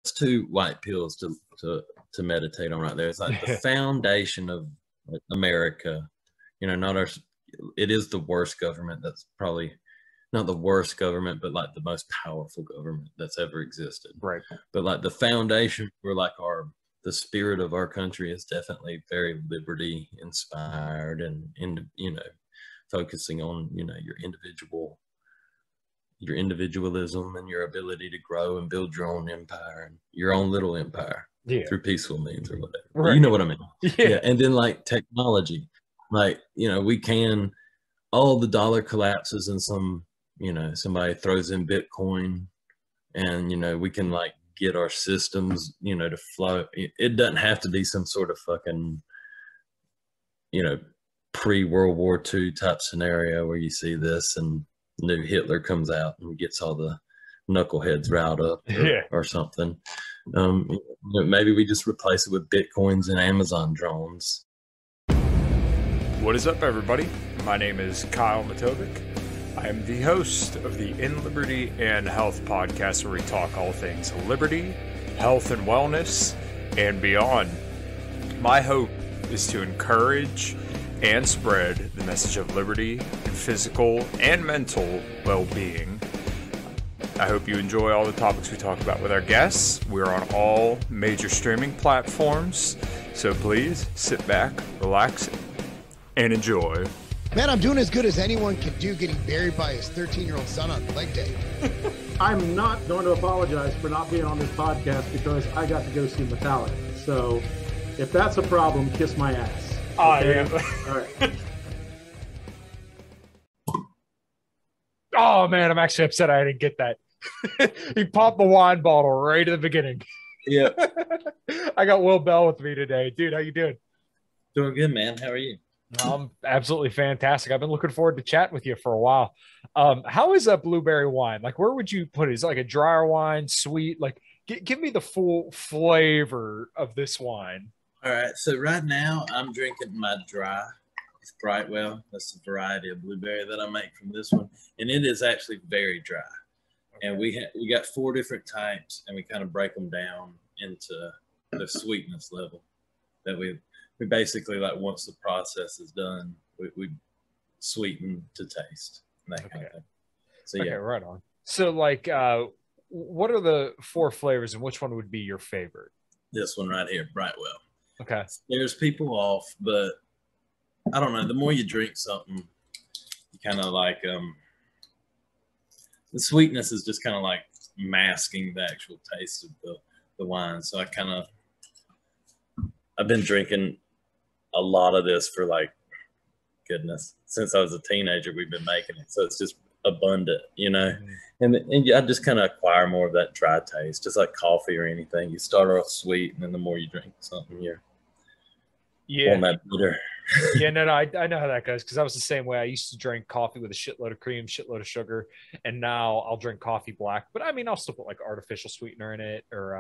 two white pills to meditate on right there. It's like the foundation of America. Not our. It is the worst government. That's probably not the worst government, but like the most powerful government that's ever existed. Right. But like the foundation for like the spirit of our country is definitely very liberty inspired and focusing on your individualism and your ability to grow and build your own empire and your own little empire through peaceful means or whatever. Right. You know what I mean? Yeah. And then like technology, like, all the dollar collapses and somebody throws in Bitcoin and, we can like get our systems, to flow. It doesn't have to be some sort of fucking, pre-World War II type scenario where you see this and new Hitler comes out and gets all the knuckleheads riled up or something. Maybe we just replace it with Bitcoins and Amazon drones. What is up, everybody? My name is Kyle Matovcik. I am the host of the In Liberty and Health podcast, where we talk all things liberty, health, and wellness, and beyond. My hope is to encourage and spread the message of liberty and physical and mental well-being. I hope you enjoy all the topics we talk about with our guests. We're on all major streaming platforms, so please sit back, relax, and enjoy. Man, I'm doing as good as anyone can do getting buried by his 13-year-old son on leg day. I'm not going to apologize for not being on this podcast because I got to go see Metallica. So if that's a problem, kiss my ass. Okay? All right. Oh, man, I'm actually upset I didn't get that. He popped the wine bottle right at the beginning. Yeah. I got Will Bell with me today. Dude, how you doing? Doing good, man. How are you? I'm absolutely fantastic. I've been looking forward to chatting with you for a while. How is a blueberry wine? Like, where would you put it? Is it like a drier wine, sweet? Like, give me the full flavor of this wine. All right. So right now I'm drinking my dry. It's Brightwell. That's the variety of blueberry that I make from this one. And it is actually very dry. Okay. And we got 4 different types, and we kind of break them down into the sweetness level that we basically, like, once the process is done, we sweeten to taste and that kind of thing. So yeah, right on. So like, what are the 4 flavors, and which one would be your favorite? This one right here, Brightwell. Okay. Scares people off, but I don't know. The more you drink something, you kind of like the sweetness is just kind of like masking the actual taste of the wine. So I've been drinking a lot of this for, like, goodness, since I was a teenager. We've been making it, so it's just abundant, and I just kind of acquire more of that dry taste, just like coffee or anything. You start off sweet, and then the more you drink something, you're on that bitter. Yeah, no, I know how that goes, because I was the same way. I used to drink coffee with a shitload of cream, shitload of sugar, and now I'll drink coffee black. But I mean, I'll still put like artificial sweetener in it, or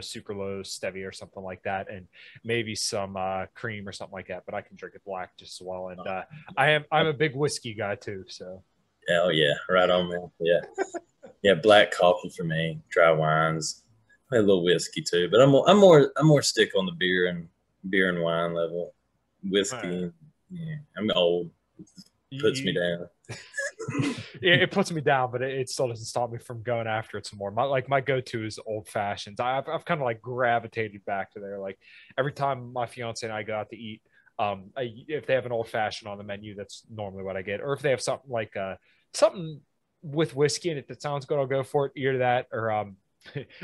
sucralose, stevia, or something like that, and maybe some cream or something like that. But I can drink it black just as well. And I'm a big whiskey guy too. So. Oh yeah, right on, man. Yeah, yeah, black coffee for me. Dry wines, a little whiskey too. But I'm more stick on the beer and wine level. Whiskey, yeah, I'm old. It puts me down. Yeah, it puts me down, but it still doesn't stop me from going after it some more. My go-to is old fashions. I've kind of like gravitated back to there. Like, every time my fiance and I go out to eat, if they have an old fashioned on the menu, that's normally what I get. Or if they have something like something with whiskey in it that sounds good, I'll go for it. Either that, or and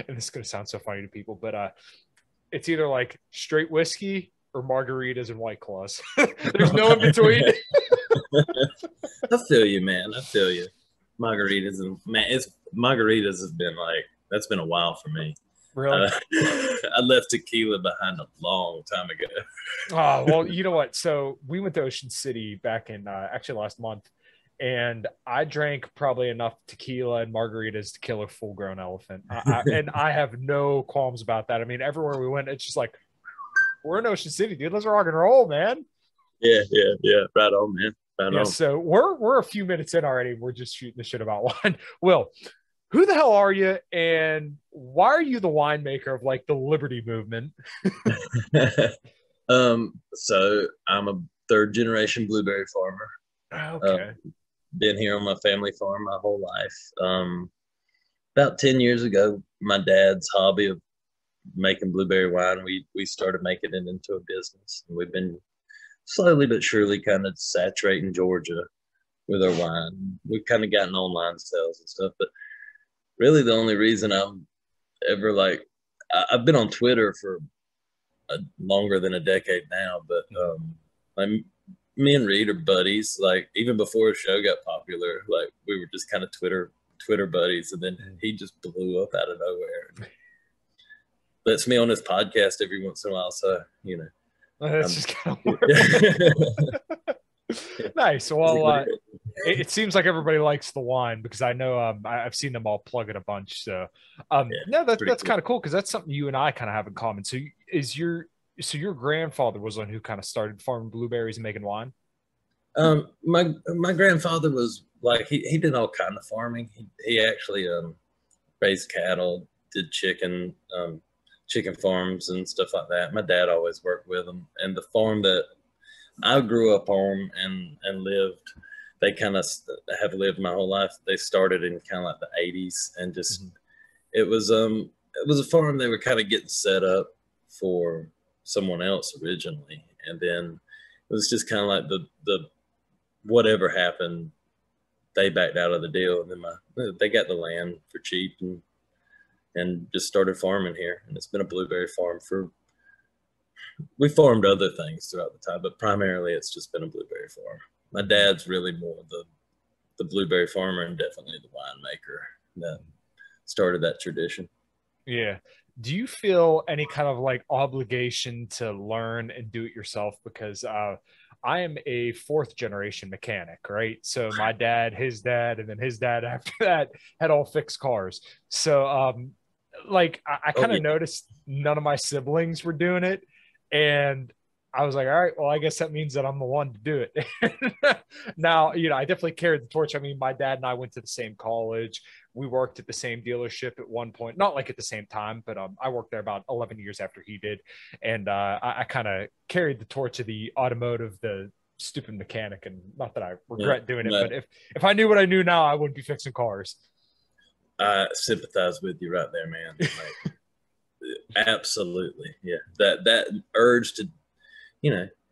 this is gonna sound so funny to people, but it's either like straight whiskey or margaritas and White Claws. There's no in between. I feel you, man. I feel you. Margaritas has been like, that's been a while for me. Really? I left tequila behind a long time ago. Oh, well, you know what? So we went to Ocean City back in actually last month, and I drank probably enough tequila and margaritas to kill a full-grown elephant. And I have no qualms about that. I mean, everywhere we went, it's just like, we're in Ocean City, dude. Let's rock and roll, man. Yeah. Right on, man. Right on. So we're a few minutes in already. We're just shooting the shit about wine. Will, who the hell are you, and why are you the winemaker of like the Liberty movement? So I'm a third generation blueberry farmer. Okay. Been here on my family farm my whole life. About 10 years ago, my dad's hobby of making blueberry wine, we started making it into a business. And we've been slowly but surely kind of saturating Georgia with our wine. We've kind of gotten online sales and stuff, but really the only reason I'm ever like, I've been on Twitter for longer than a decade now, but me and Reed are buddies. Like even before the show got popular, like we were just kind of Twitter buddies, and then he just blew up out of nowhere. Lets me on his podcast every once in a while, so you know. That's just kind of nice. Well, it seems like everybody likes the wine because I know I've seen them all plug it a bunch. So that's cool. Kind of cool because that's something you and I kind of have in common. So your grandfather was one who kind of started farming blueberries and making wine? My grandfather was like he did all kind of farming. He actually raised cattle, did chicken farms and stuff like that. My dad always worked with them, and the farm that I grew up on and lived, they kind of have lived my whole life. They started in kind of like the 80s, and just it was a farm they were kind of getting set up for someone else originally, and then it was just kind of like the whatever happened, they backed out of the deal, and then they got the land for cheap and just started farming here. And it's been a blueberry farm we farmed other things throughout the time, but primarily it's just been a blueberry farm. My dad's really more the blueberry farmer and definitely the winemaker that started that tradition. Yeah. Do you feel any kind of like obligation to learn and do it yourself? Because I am a fourth generation mechanic, right? So my dad, his dad, and then his dad after that had all fixed cars. So I kind of noticed none of my siblings were doing it. And I was like, all right, well, I guess that means that I'm the one to do it. Now, I definitely carried the torch. I mean, my dad and I went to the same college. We worked at the same dealership at one point, not like at the same time, but I worked there about 11 years after he did. And I kind of carried the torch of the automotive, the stupid mechanic. And not that I regret doing it, but if I knew what I knew now, I wouldn't be fixing cars. I sympathize with you right there, man. Like, absolutely. Yeah. That urge to,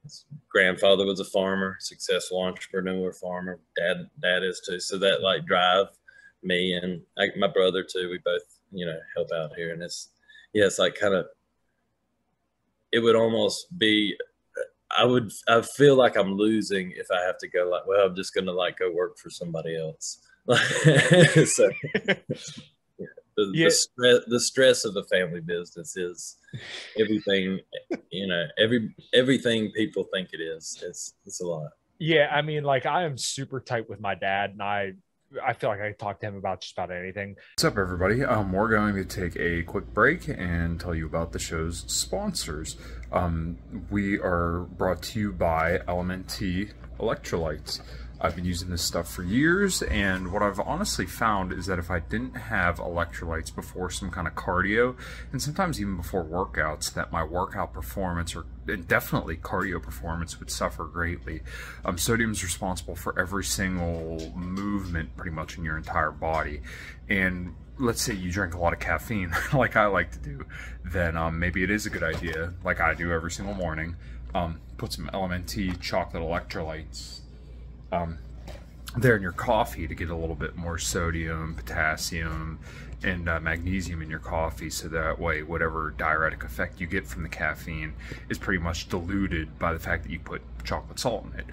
his grandfather was a farmer, successful entrepreneur farmer. Dad is too. So that like drive me and my brother too. We both, help out here. And it's like kind of, it would almost be, I feel like I'm losing if I have to go like, well, I'm just going to like go work for somebody else. So the stress of the family business is everything, everything people think it is. It's a lot. Yeah. I mean, like I am super tight with my dad, and I feel like I can talk to him about just about anything. What's up, everybody? We're going to take a quick break and tell you about the show's sponsors. We are brought to you by LMNT electrolytes. I've been using this stuff for years, and what I've honestly found is that if I didn't have electrolytes before some kind of cardio, and sometimes even before workouts, that my workout performance, or definitely cardio performance, would suffer greatly. Sodium is responsible for every single movement pretty much in your entire body, and let's say you drink a lot of caffeine like I like to do, then maybe it is a good idea, like I do every single morning, put some LMNT chocolate electrolytes there in your coffee to get a little bit more sodium, potassium, and magnesium in your coffee, so that way whatever diuretic effect you get from the caffeine is pretty much diluted by the fact that you put chocolate salt in it.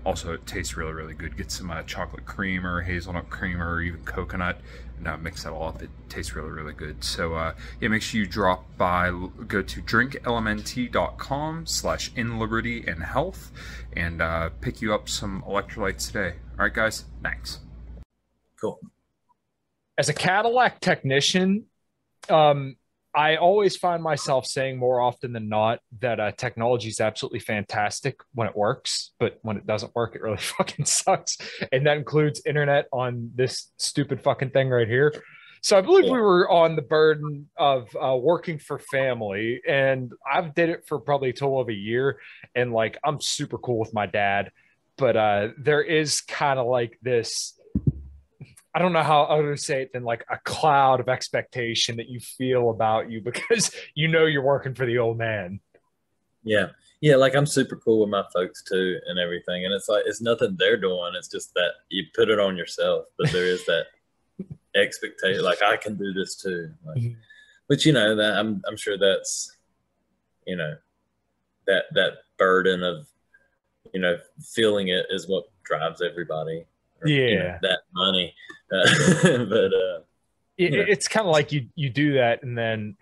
Also, it tastes really, really good. Get some chocolate cream or hazelnut cream or even coconut, and mix that all up. It tastes really, really good. So make sure you go to drinklmnt.com/inlibertyandhealth and pick you up some electrolytes today. All right, guys, thanks. Cool. As a Cadillac technician, I always find myself saying more often than not that technology is absolutely fantastic when it works, but when it doesn't work, it really fucking sucks. And that includes internet on this stupid fucking thing right here. So I believe we were on the burden of working for family, and I've did it for probably a total of a year. And like, I'm super cool with my dad, but there is kind of like this, I don't know how I would say it, than like a cloud of expectation that you feel about you because you know you're working for the old man. Yeah. Yeah, like I'm super cool with my folks too and everything. And it's like it's nothing they're doing. It's just that you put it on yourself. But there is that expectation, like I can do this too. Like, but you know, that I'm sure that's, you know, that burden of, you know, feeling it is what drives everybody. Or, you know, that money. It's kind of like you do that, and then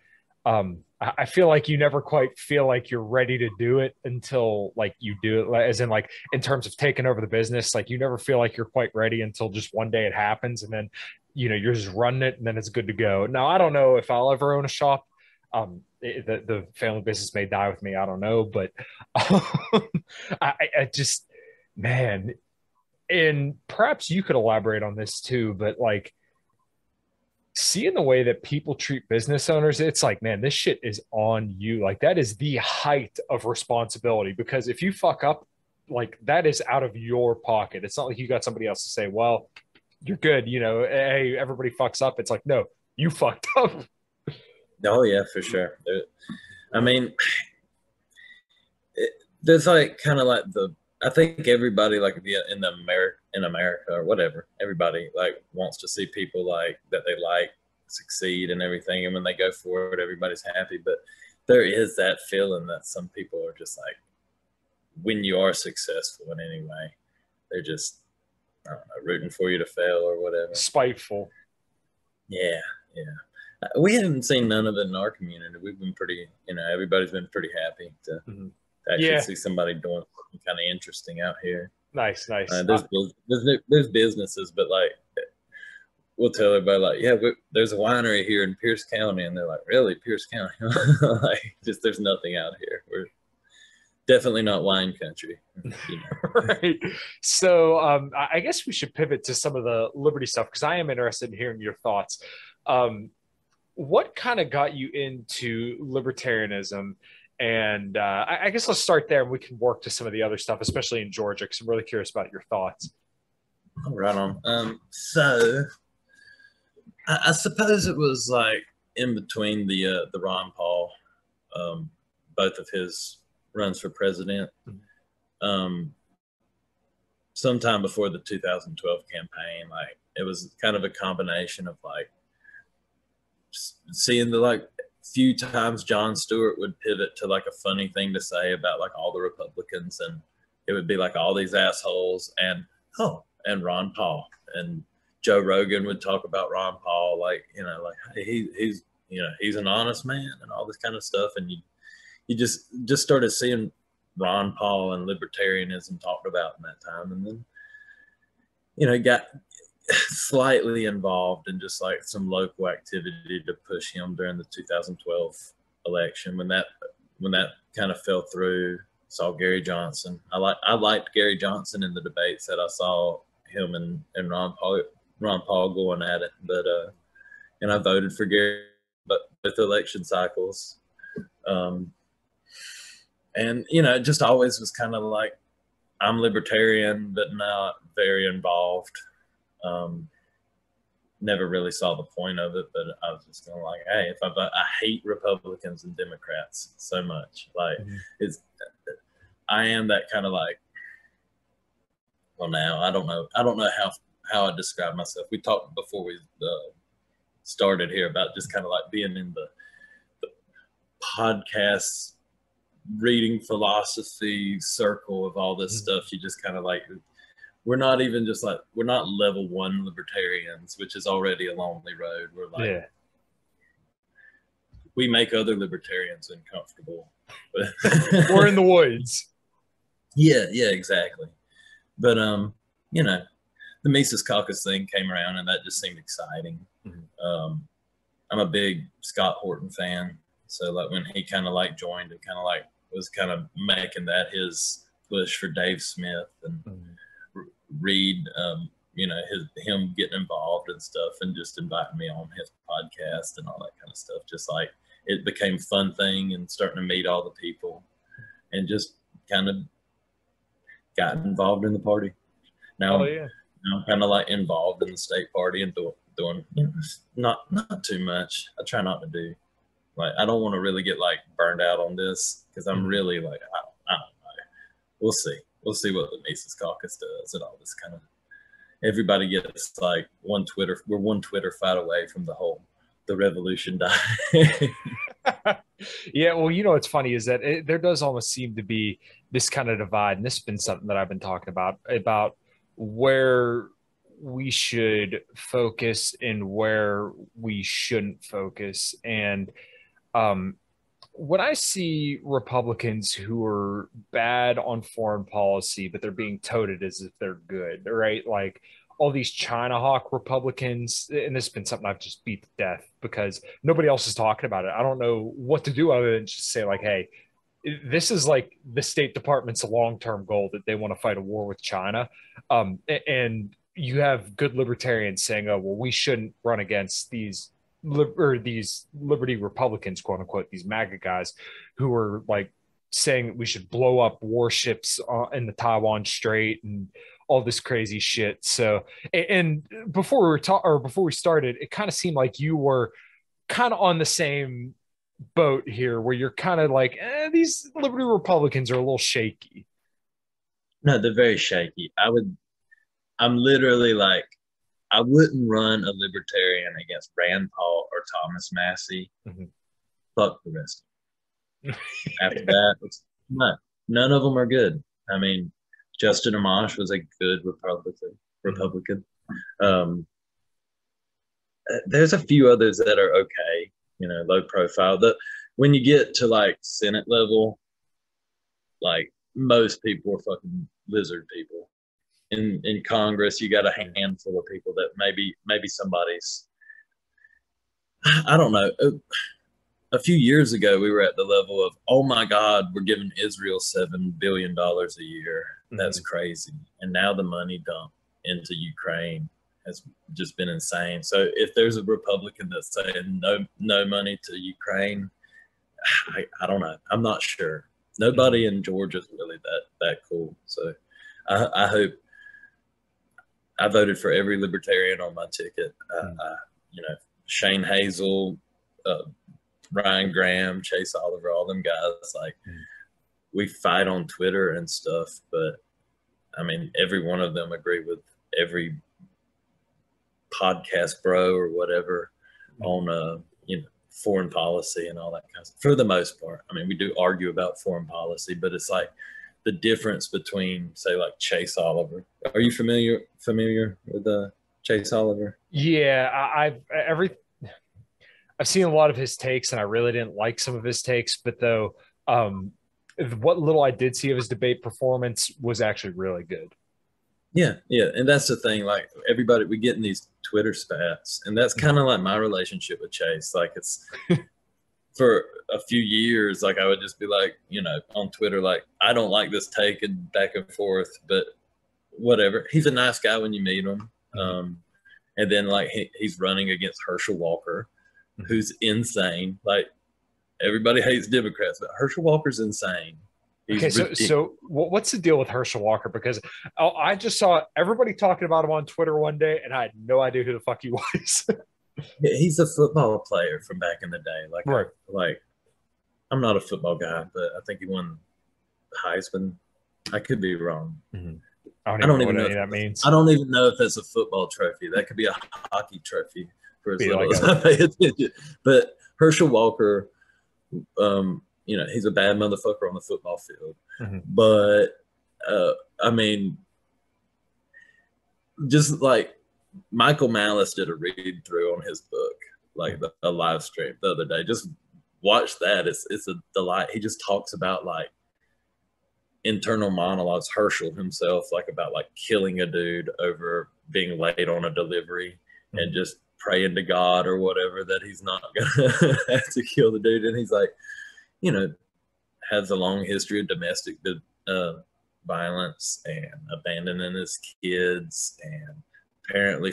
I feel like you never quite feel like you're ready to do it until like you do it, as in like in terms of taking over the business. Like you never feel like you're quite ready until just one day it happens, and then you know you're just running it, and then it's good to go. Now I don't know if I'll ever own a shop. The family business may die with me. I don't know, but I just, man, and perhaps you could elaborate on this too, but like seeing the way that people treat business owners, it's like, man, this shit is on you. Like that is the height of responsibility, because if you fuck up, like that is out of your pocket. It's not like you got somebody else to say, well, you're good. You know, hey, everybody fucks up. It's like, no, you fucked up. Oh yeah, for sure. I mean, there's like kind of like I think everybody like in America or whatever, everybody like wants to see people like that they like succeed and everything. And when they go for it, everybody's happy. But there is that feeling that some people are just like, when you are successful in any way, they're just, I don't know, rooting for you to fail or whatever. Spiteful. Yeah. Yeah. We haven't seen none of it in our community. We've been pretty, you know, everybody's been pretty happy to actually see somebody doing something kind of interesting out here. Nice. There's businesses, but like we'll tell everybody like, yeah, there's a winery here in Pierce County, and they're like, really, Pierce County? Like, just there's nothing out here. We're definitely not wine country. You know? Right. So I guess we should pivot to some of the liberty stuff, because I am interested in hearing your thoughts. What kind of got you into libertarianism? And I guess let's start there, and we can work to some of the other stuff, especially in Georgia, because I'm really curious about your thoughts. Right on. So I suppose it was like in between the Ron Paul, both of his runs for president, sometime before the 2012 campaign. Like it was kind of a combination of like seeing the like few times Jon Stewart would pivot to like a funny thing to say about like all the Republicans, and it would be like all these assholes and Ron Paul, and Joe Rogan would talk about Ron Paul like, you know, like he's you know, he's an honest man and all this kind of stuff, and you just started seeing Ron Paul and libertarianism talked about in that time, and then, you know, got slightly involved in just like some local activity to push him during the 2012 election. When that kind of fell through, saw Gary Johnson. I liked Gary Johnson in the debates that I saw him and Ron Paul going at it, but and I voted for Gary, but with election cycles, and you know, it just always was kind of like, I'm libertarian but not very involved. Never really saw the point of it, but I was just going like, hey, I hate Republicans and Democrats so much. Like I am that kind of like, well, now I don't know how I describe myself. We talked before we started here about just kind of like being in the podcast reading philosophy circle of all this stuff. You just kind of like, we're not even just like, we're not level 1 libertarians, which is already a lonely road. We're like, we make other libertarians uncomfortable. We're in the woods. Yeah, exactly. But you know, the Mises Caucus thing came around, and that just seemed exciting. I'm a big Scott Horton fan, so like when he kind of like joined, it kind of like was kind of making that his push for Dave Smith and Reed him getting involved and stuff, and just inviting me on his podcast and all that kind of stuff. Just like it became a fun thing, and starting to meet all the people, and just kind of got involved in the party. Now, I'm kind of like involved in the state party and doing not too much. I try not to do. Like, I don't want to really get like burned out on this, because I'm really like, I don't know. We'll see. We'll see what the Mises Caucus does and all this kind of. Everybody gets like we're one Twitter fight away from the revolution dying. Yeah, well, what's funny is that there does almost seem to be this kind of divide, and this has been something that I've been talking about where we should focus and where we shouldn't focus. And when I see Republicans who are bad on foreign policy, but they're being touted as if they're good, right? Like all these China hawk Republicans, and this has been something I've just beat to death because nobody else is talking about it. I don't know what to do other than just say like, hey, this is like the State Department's long-term goal that they want to fight a war with China. And you have good libertarians saying, oh, well, we shouldn't run against these liberty Republicans, quote unquote, these MAGA guys who are like saying that we should blow up warships in the Taiwan Strait and all this crazy shit. So, and before we started, it kind of seemed like you were kind of on the same boat here, where you're kind of like, these liberty Republicans are a little shaky. No, they're very shaky. I'm literally like, I wouldn't run a libertarian against Rand Paul or Thomas Massey. Mm-hmm. Fuck the rest of them. After that, none of them are good. I mean, Justin Amash was a good Republican. There's a few others that are okay, low profile. When you get to like Senate level, like most people are fucking lizard people. In Congress, you got a handful of people that maybe somebody's, I don't know. A few years ago, we were at the level of, oh my God, we're giving Israel $7 billion a year. That's crazy. And now the money dumped into Ukraine has just been insane. So if there's a Republican that's saying no money to Ukraine, I don't know. I'm not sure. Nobody in Georgia is really that cool. So I hope. I voted for every libertarian on my ticket. Shane Hazel, Ryan Graham, Chase Oliver, all them guys. Like, we fight on Twitter and stuff, but I mean, every one of them agree with every podcast bro or whatever on foreign policy and all that kind of stuff. For the most part, I mean, we do argue about foreign policy, but it's like the difference between, say, like Chase Oliver. Are you familiar with Chase Oliver? Yeah, I've seen a lot of his takes, and I really didn't like some of his takes. But though, what little I did see of his debate performance was actually really good. Yeah, and that's the thing. Like, everybody, we get in these Twitter spats, and that's kind of like my relationship with Chase. Like, it's for a few years, like I would just be like, on Twitter, like, I don't like this take, and back and forth, but whatever. He's a nice guy when you meet him. And then like he's running against Herschel Walker, who's insane. Like, everybody hates Democrats, but Herschel Walker's insane. So what's the deal with Herschel Walker? Because I just saw everybody talking about him on Twitter one day, and I had no idea who the fuck he was. He's a football player from back in the day. Like, right. Like, I'm not a football guy, but I think he won Heisman. I could be wrong. Mm-hmm. I don't even know what that means. I don't even know if that's a football trophy. That could be a hockey trophy for as little as I pay attention. But Herschel Walker, he's a bad motherfucker on the football field. Mm-hmm. But, I mean, just like Michael Malice did a read through on his book, like a live stream the other day. Just watch that. It's a delight. He just talks about like internal monologues, Herschel himself, like about like killing a dude over being late on a delivery and just praying to God or whatever that he's not gonna have to kill the dude. And he's like, has a long history of domestic violence and abandoning his kids and apparently,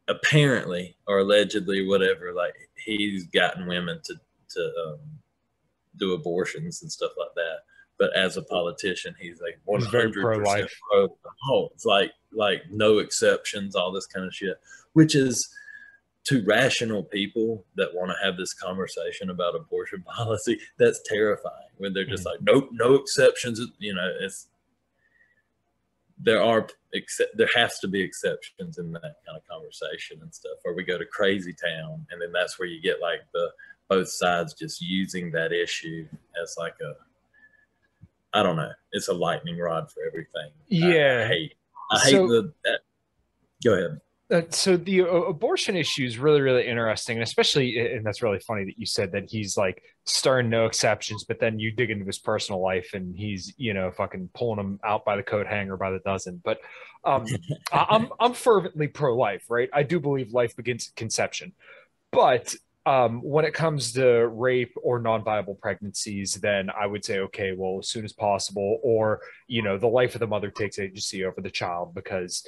apparently or allegedly, whatever, like he's gotten women to do abortions and stuff like that. But as a politician, he's like 100% pro-life. Oh, it's like no exceptions, all this kind of shit, which is to rational people that want to have this conversation about abortion policy, that's terrifying when they're just like, nope, no exceptions. You know, there has to be exceptions in that kind of conversation and stuff, or we go to crazy town. And then that's where you get like both sides just using that issue as like I don't know. It's a lightning rod for everything. Yeah. I hate go ahead. So the abortion issue is really, really interesting. And especially, and that's really funny that you said that he's like stern, no exceptions, but then you dig into his personal life and he's, you know, fucking pulling them out by the coat hanger by the dozen. But I'm fervently pro-life, right? I do believe life begins at conception. But when it comes to rape or non-viable pregnancies, then I would say, okay, well, as soon as possible, or, you know, the life of the mother takes agency over the child because,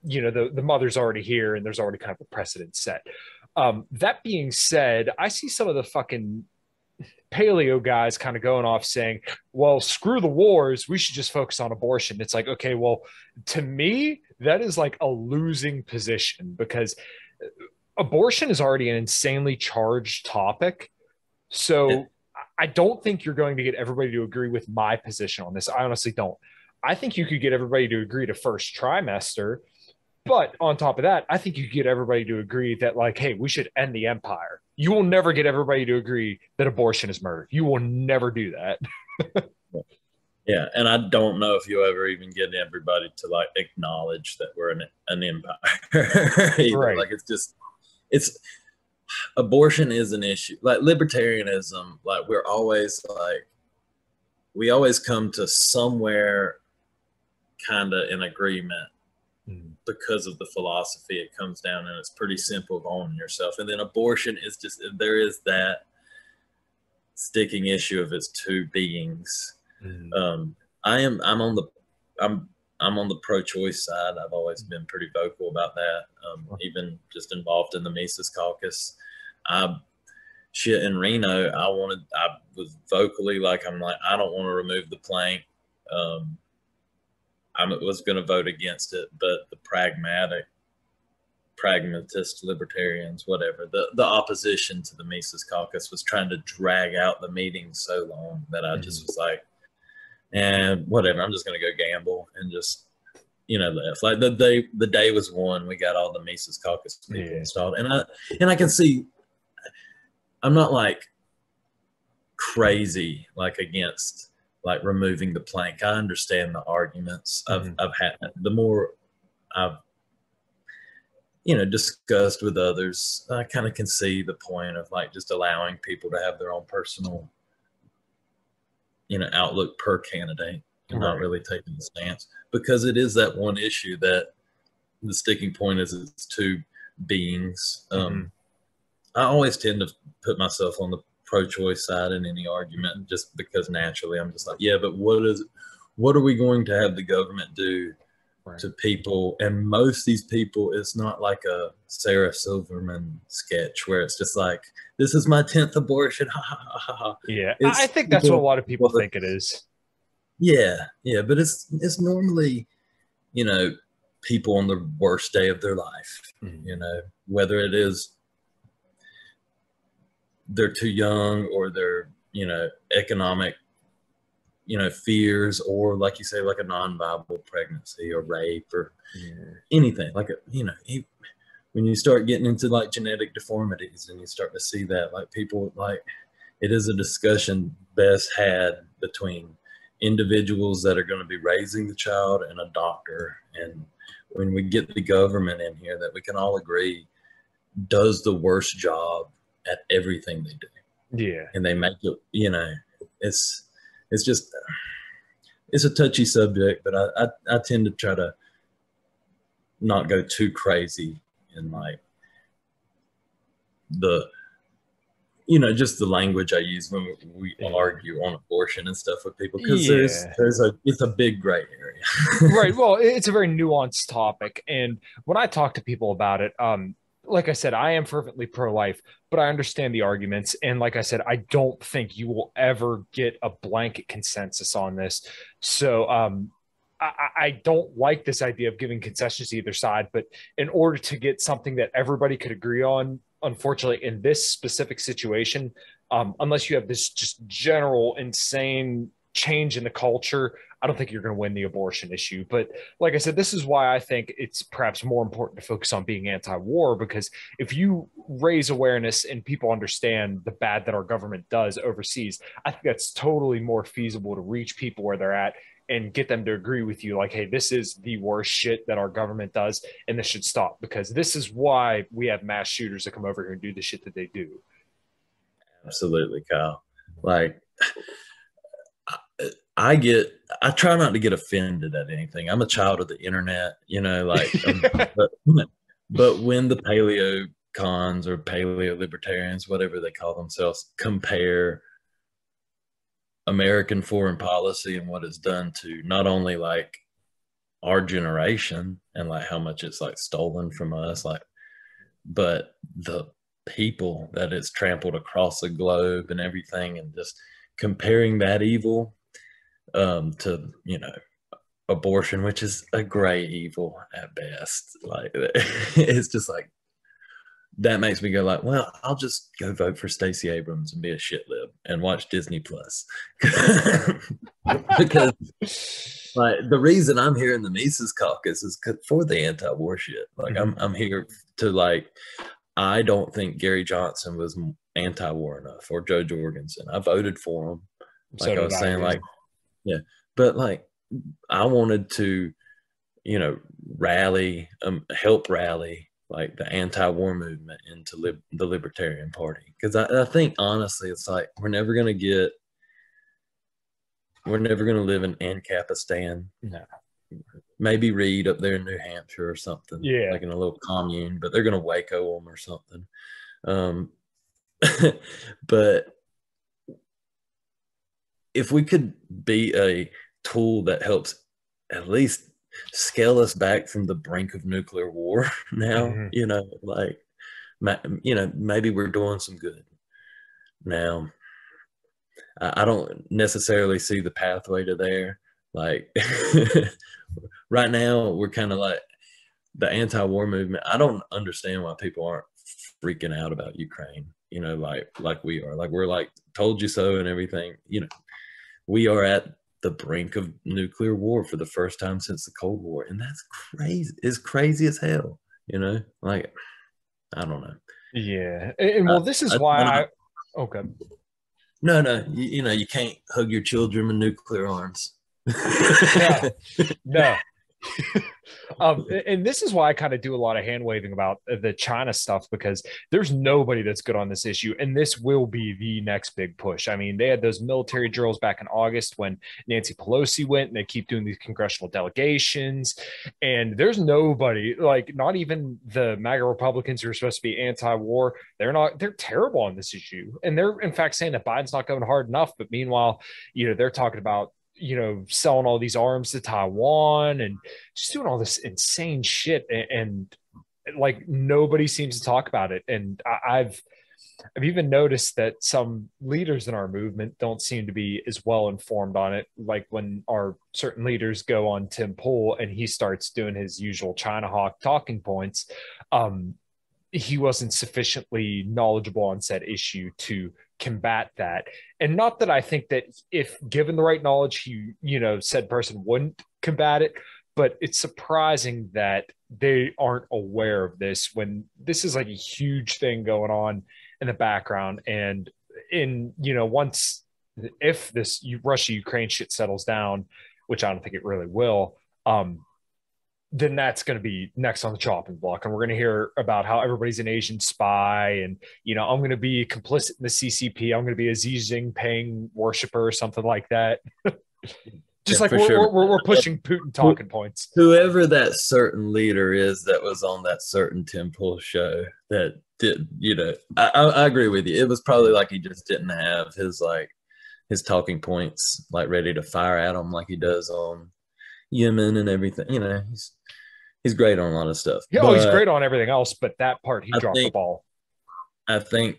you know, the mother's already here and there's already kind of a precedent set. That being said, I see some of the fucking paleo guys kind of going off saying, well, screw the wars, we should just focus on abortion. It's like, okay, well, to me, that is like a losing position because abortion is already an insanely charged topic. So I don't think you're going to get everybody to agree with my position on this. I honestly don't. I think you could get everybody to agree to first trimester. But on top of that, I think you could get everybody to agree that, like, hey, we should end the empire. You will never get everybody to agree that abortion is murder. You will never do that. Yeah, and I don't know if you'll ever even get everybody to like acknowledge that we're an empire. Right. Like it's abortion is an issue. Like libertarianism, like we always come to somewhere kind of in agreement because of the philosophy. It comes down and it's pretty simple of owning yourself. And then abortion is just, there is that sticking issue of it's two beings. I'm on the pro-choice side. I've always been pretty vocal about that. Even just involved in the Mises Caucus. In Reno, I was vocally like, I don't want to remove the plank. I was going to vote against it, but the pragmatist libertarians, whatever, the opposition to the Mises Caucus was trying to drag out the meeting so long that I just was like, and whatever, I'm just going to go gamble and just, you know, left. Like the day was won. We got all the Mises Caucus people installed. And I can see, I'm not like crazy, like against like removing the plank. I understand the arguments. I've had, the more I've, you know, discussed with others, I kind of can see the point of like just allowing people to have their own personal, you know, outlook per candidate and not really taking the stance, because it is that one issue that the sticking point is it's two beings. I always tend to put myself on the pro-choice side in any argument, just because naturally I'm just like, yeah, but what are we going to have the government do to people? And most of these people, it's not like a Sarah Silverman sketch where it's just like, this is my 10th abortion. Yeah, I think that's what a lot of people think it is. Yeah, but it's normally, you know, people on the worst day of their life, you know, whether it is they're too young or they're, you know, economic, you know, fears, or like you say, like a non-viable pregnancy or rape or anything like, you know, when you start getting into like genetic deformities and you start to see that, like people, like it is a discussion best had between individuals that are going to be raising the child and a doctor. And when we get the government in here, that we can all agree does the worst job at everything they do. Yeah. And they make it, you know, it's just, it's a touchy subject, but I tend to try to not go too crazy in like just the language I use when we argue on abortion and stuff with people, because it's a big gray area. Right. Well, it's a very nuanced topic. And when I talk to people about it, like I said, I am fervently pro-life, but I understand the arguments. And like I said, I don't think you will ever get a blanket consensus on this. So I don't like this idea of giving concessions to either side, but in order to get something that everybody could agree on, unfortunately, in this specific situation, unless you have this just general insane change in the culture, I don't think you're going to win the abortion issue. But like I said, this is why I think it's perhaps more important to focus on being anti-war, because if you raise awareness and people understand the bad that our government does overseas, I think that's totally more feasible to reach people where they're at and get them to agree with you, like, hey, this is the worst shit that our government does, and this should stop, because this is why we have mass shooters that come over here and do the shit that they do. Absolutely, Kyle. Like, I try not to get offended at anything. I'm a child of the internet, like, but when the paleo cons or paleo libertarians, whatever they call themselves, compare American foreign policy and what it's done to not only like our generation and like how much it's like stolen from us, like, but the people that it's trampled across the globe and everything, and just comparing that evil to abortion, which is a gray evil at best. Like, it's just like, that makes me go like, well, I'll just go vote for Stacey Abrams and be a shit lib and watch Disney Plus. Because like, the reason I'm here in the Mises Caucus is for the anti-war shit. Like, I'm here to, like, I don't think Gary Johnson was anti-war enough, or Joe Jorgensen. I voted for him. Like, so I was saying, like, yeah, but like, I wanted to, help rally like the anti-war movement into the Libertarian Party, because I think honestly, it's like, we're never going to live in Ancapistan. No. Maybe Reed up there in New Hampshire or something, like in a little commune, but they're going to Waco them or something. But if we could be a tool that helps at least scale us back from the brink of nuclear war now, like, maybe we're doing some good. Now, I don't necessarily see the pathway to there. Like, right now, we're kind of like the anti-war movement. I don't understand why people aren't freaking out about Ukraine, like we are. Like, we're like, told you so and everything. We are at the brink of nuclear war for the first time since the Cold War. And that's crazy. It's crazy as hell, like, I don't know. Yeah. And well, this is why okay. No, you can't hug your children with nuclear arms. No. And this is why I kind of do a lot of hand waving about the China stuff, because there's nobody that's good on this issue, and this will be the next big push. I mean, they had those military drills back in August when Nancy Pelosi went, and they keep doing these congressional delegations, and there's nobody, like, not even the MAGA Republicans who are supposed to be anti-war. They're terrible on this issue, and they're in fact saying that Biden's not going hard enough. But meanwhile, they're talking about selling all these arms to Taiwan and just doing all this insane shit. And like, nobody seems to talk about it. And I've even noticed that some leaders in our movement don't seem to be as well informed on it. Like, when our certain leaders go on Tim Pool and he starts doing his usual China hawk talking points, he wasn't sufficiently knowledgeable on said issue to combat that. And not that I think that if given the right knowledge, said person wouldn't combat it, but it's surprising that they aren't aware of this when this is like a huge thing going on in the background. And if this Russia-Ukraine shit settles down, which I don't think it really will, then that's going to be next on the chopping block. And we're going to hear about how everybody's an Asian spy. And, I'm going to be complicit in the CCP. I'm going to be a Xi Jinping worshiper or something like that. Just like we're pushing Putin talking points. Whoever that certain leader is that was on that certain Tim Pool show that did, you know, I agree with you. It was probably like he just didn't have his talking points like ready to fire at him like he does on Yemen and everything. You know, he's great on a lot of stuff. Yeah, he's great on everything else, but that part he dropped the ball. I think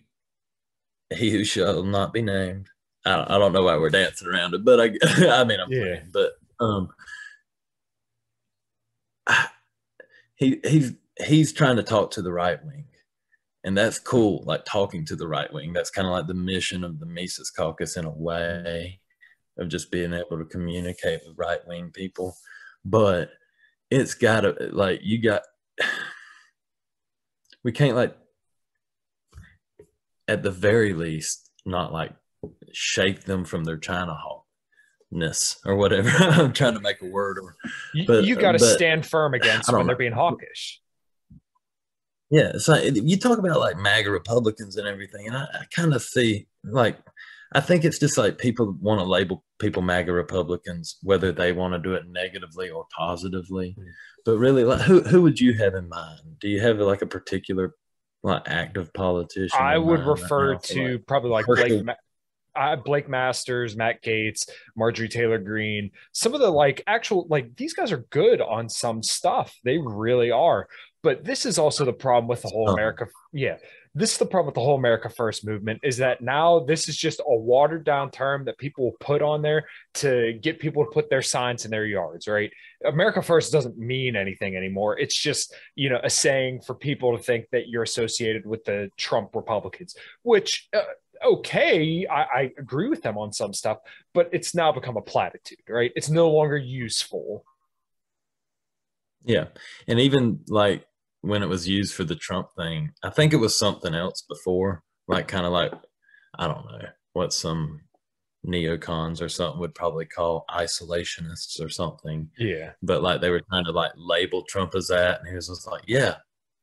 he who shall not be named. I don't know why we're dancing around it, but I mean, I'm playing, but he's trying to talk to the right wing, and that's cool. Like talking to the right wing, that's kind of like the mission of the Mises Caucus in a way, of just being able to communicate with right wing people. But it's got to, like, we can't, like, at the very least, not like shake them from their China hawkness or whatever. I'm trying to make a word. But you got to stand firm against when they're being hawkish. Yeah, it's like you talk about like MAGA Republicans and everything, and I kind of see, like, I think it's just like people want to label people MAGA Republicans, whether they want to do it negatively or positively. But really, like, who would you have in mind? Do you have like a particular like active politician? I would refer to like, probably like Blake Masters, Matt Gaetz, Marjorie Taylor Greene. Some of the like actual, like, these guys are good on some stuff. They really are. But this is also the problem with the whole America. Yeah. This is the problem with the whole America First movement, is that now this is just a watered down term that people will put on there to get people to put their signs in their yards, right? America First doesn't mean anything anymore. It's just, you know, a saying for people to think that you're associated with the Trump Republicans, which, okay, I agree with them on some stuff, but it's now become a platitude, right? It's no longer useful. Yeah. And even like when it was used for the Trump thing, I think it was something else before, like kind of like, I don't know, what some neocons or something would probably call isolationists or something. Yeah. But like they were trying to like label Trump as that, and he was just like, yeah,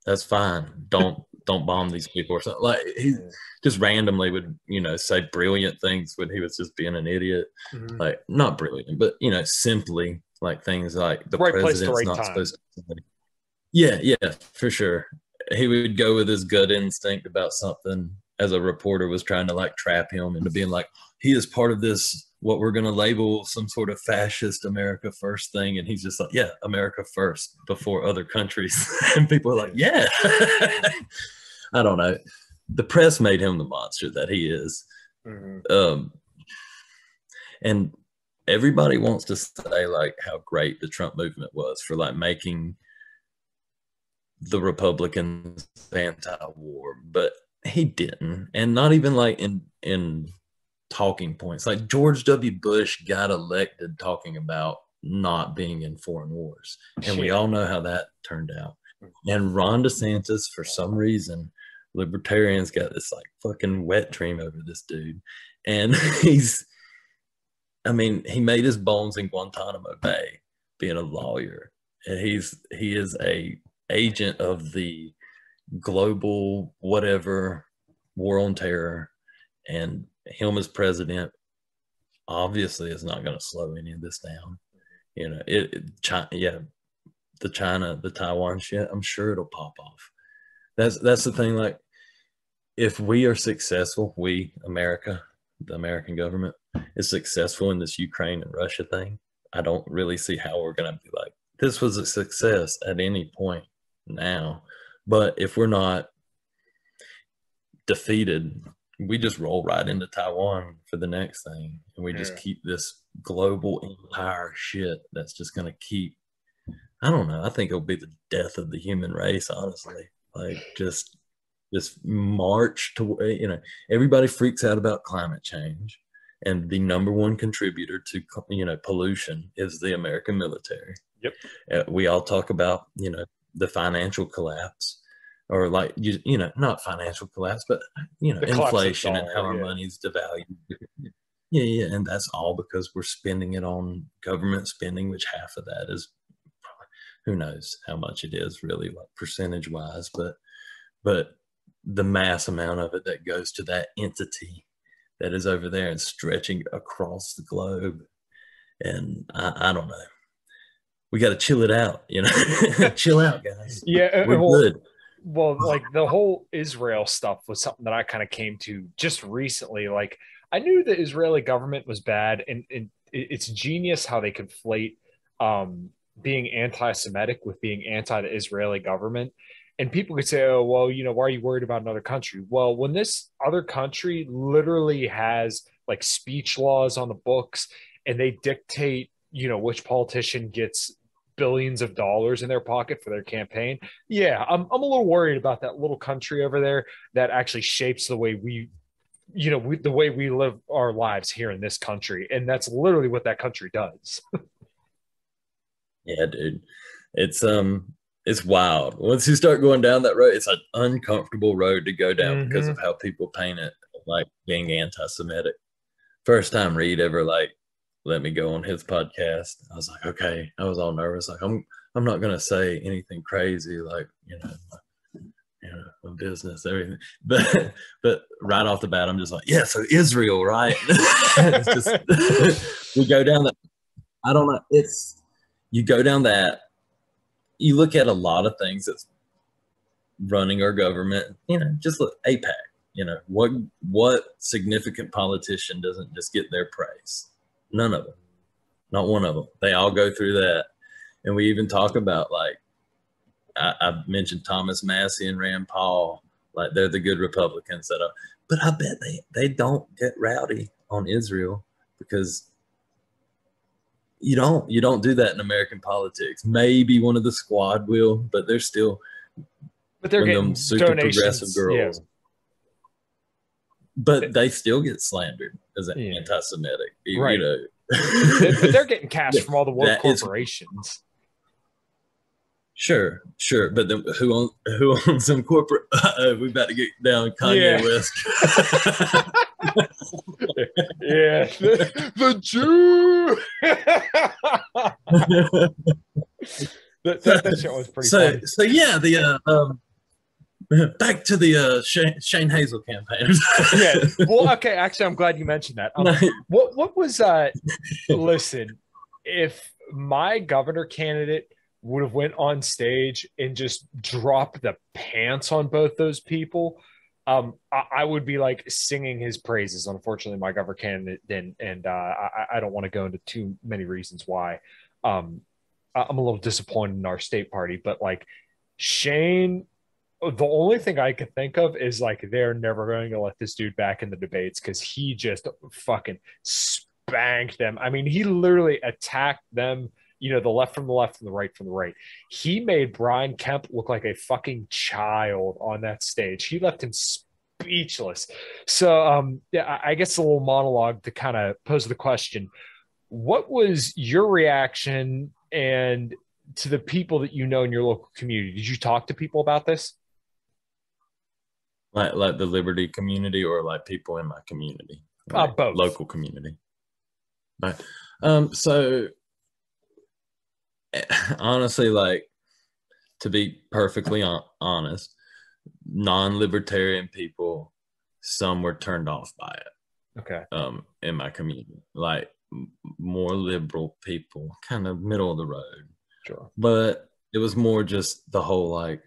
that's fine. Don't bomb these people or something. Like he just randomly would, you know, say brilliant things when he was just being an idiot. Mm-hmm. Like not brilliant, but, you know, simply like things like the right president's not supposed to. Yeah, for sure. He would go with his gut instinct about something as a reporter was trying to like trap him into being like, he is part of this, what we're going to label some sort of fascist America First thing. And he's just like, yeah, America first before other countries. And people are like, yeah. I don't know. The press made him the monster that he is. Mm-hmm. And everybody wants to say like how great the Trump movement was for like making the Republicans anti-war, but he didn't. And not even like in talking points. Like George W. Bush got elected talking about not being in foreign wars. And we all know how that turned out. And Ron DeSantis, for some reason, libertarians got this like fucking wet dream over this dude. And he made his bones in Guantanamo Bay being a lawyer. And he is a agent of the global whatever war on terror, and him as president obviously is not going to slow any of this down. You know, the Taiwan shit, I'm sure it'll pop off. That's the thing. Like, if we are successful, we, America, the American government is successful in this Ukraine and Russia thing, I don't really see how we're going to be like, this was a success at any point now. But if we're not defeated, we just roll right into Taiwan for the next thing, and we just keep this global empire shit that's just going to keep, I don't know, I think it'll be the death of the human race, honestly. Like just march to, you know, everybody freaks out about climate change, and the number one contributor to, you know, pollution is the American military. Yep. We all talk about, you know, the financial collapse, or like, you know, not financial collapse, but, you know, inflation and how our money's devalued. Yeah. And that's all because we're spending it on government spending, which half of that is probably, who knows how much it is really, like percentage wise, but the mass amount of it that goes to that entity that is over there and stretching across the globe. And I don't know. We got to chill it out, you know. Chill out, guys. Yeah, we're good. Well, like the whole Israel stuff was something that I kind of came to just recently. Like I knew the Israeli government was bad, and it's genius how they conflate being anti-Semitic with being anti the Israeli government. And people could say, oh, well, why are you worried about another country? Well, when this other country literally has like speech laws on the books and they dictate, which politician gets billions of dollars in their pocket for their campaign. Yeah, I'm a little worried about that little country over there that actually shapes the way the way we live our lives here in this country. And that's literally what that country does. Yeah, dude. It's wild. Once you start going down that road, it's an uncomfortable road to go down because of how people paint it like being anti-Semitic. First time Reed ever like let me go on his podcast, I was like, okay. I was all nervous. Like I'm not gonna say anything crazy, like my business, everything. But right off the bat, I'm just like, yeah. So Israel, right? It's just we go down that. I don't know. You go down that. You look at a lot of things that's running our government. Just look APAC. What significant politician doesn't just get their praise? None of them. Not one of them. They all go through that. And we even talk about, like, I mentioned Thomas Massey and Rand Paul, like they're the good Republicans but I bet they don't get rowdy on Israel because you don't do that in American politics. Maybe one of the squad will, but they're still, but they're getting them super progressive girls. Yeah. But they still get slandered as anti-Semitic, right? But they're getting cash from all the world corporations. Sure, but then who owns some corporate? We about to get down Kanye West. Yeah, the Jew. that shit was pretty funny. So yeah, the back to the Shane Hazel campaign. Yeah. Well, okay. Actually, I'm glad you mentioned that. What was listen, if my governor candidate would have went on stage and just dropped the pants on both those people, I would be like singing his praises. Unfortunately, my governor candidate didn't, and I don't want to go into too many reasons why. I'm a little disappointed in our state party, but like Shane, the only thing I could think of is like they're never going to let this dude back in the debates because he just fucking spanked them. I mean, he literally attacked them. The left from the left and the right from the right. He made Brian Kemp look like a fucking child on that stage. He left him speechless. So, I guess a little monologue to kind of pose the question. What was your reaction and to the people that you know in your local community? Did you talk to people about this? Like the Liberty community or like people in my community? Both. Local community. Right. So honestly, like, to be perfectly honest, non-libertarian people, some were turned off by it. Okay. In my community, like more liberal people, kind of middle of the road. Sure. But it was more just the whole like,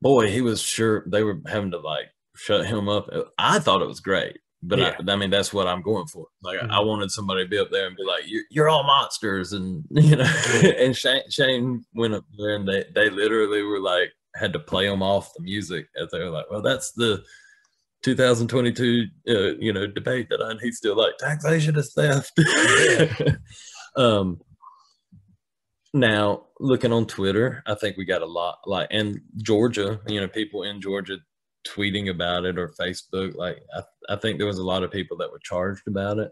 boy, he was sure they were having to like shut him up. I thought it was great. But I mean, that's what I'm going for. Like, I wanted somebody to be up there and be like, "You're all monsters," and And Shane went up there, and they literally were like, had to play them off the music as they were like, "Well, that's the 2022, debate that and he's still like, taxation is theft." Now looking on Twitter, I think we got a lot and Georgia, people in Georgia tweeting about it or Facebook. Like, I think there was a lot of people that were charged about it.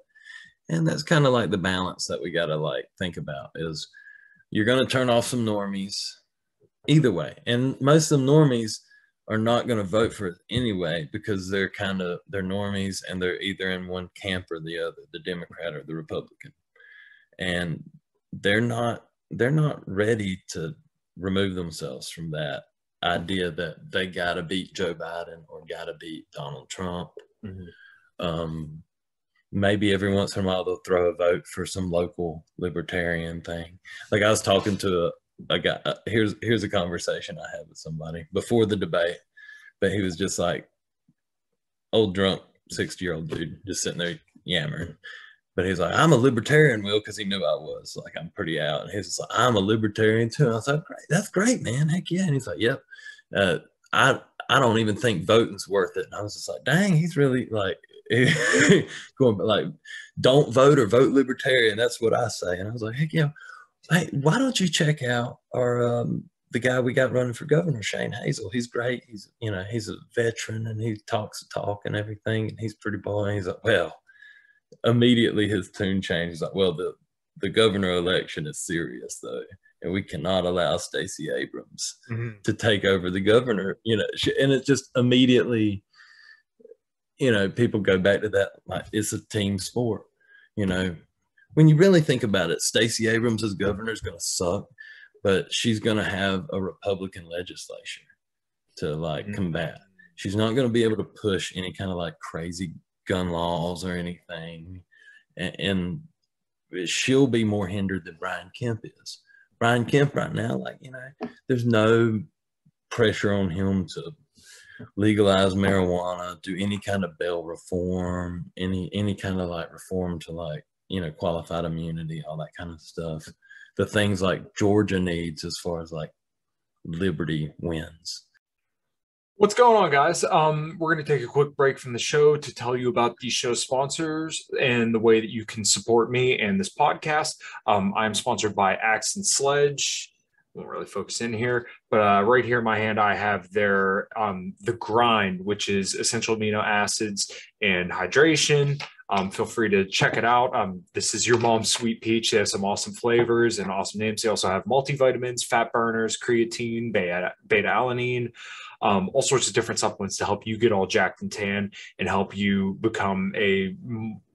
And that's kind of like the balance that we got to like think about is you're going to turn off some normies either way. And most of them normies are not going to vote for it anyway, because they're normies and they're either in one camp or the other, the Democrat or the Republican. And they're not ready to remove themselves from that idea that they got to beat Joe Biden or got to beat Donald Trump. Maybe every once in a while they'll throw a vote for some local libertarian thing. Like, I was talking to here's a conversation I had with somebody before the debate, but he was just like old drunk 60-year-old dude just sitting there yammering. But he's like, I'm a libertarian, Will, because he knew I was. Like, I'm pretty out. And he's just like, I'm a libertarian too. And I was like, great, that's great, man. Heck yeah. And he's like, yep. I don't even think voting's worth it. And I was just like, dang, he's really like going like, don't vote or vote libertarian. That's what I say. And I was like, heck yeah. Hey, why don't you check out our the guy we got running for governor, Shane Hazel? He's great. He's a veteran and he talks the talk and everything. And he's pretty boring. He's like, well, immediately his tune changes. Like, well, the governor election is serious though, and we cannot allow Stacey Abrams to take over the governor. And it just immediately, people go back to that. Like, it's a team sport. When you really think about it, Stacey Abrams as governor is going to suck, but she's going to have a Republican legislature to combat. She's not going to be able to push any kind of crazy gun laws or anything. And she'll be more hindered than Brian Kemp is. Brian Kemp right now, there's no pressure on him to legalize marijuana, do any kind of bail reform, any kind of reform to qualified immunity, all that kind of stuff. The things like Georgia needs as far as liberty wins. What's going on, guys? We're going to take a quick break from the show to tell you about these show sponsors and the way that you can support me and this podcast. I'm sponsored by Axe and Sledge. Won't really focus in here, but right here in my hand, I have their The Grind, which is essential amino acids and hydration. Feel free to check it out. This is your mom's sweet peach. They have some awesome flavors and awesome names. They also have multivitamins, fat burners, creatine, beta-alanine, all sorts of different supplements to help you get all jacked and tan and help you become a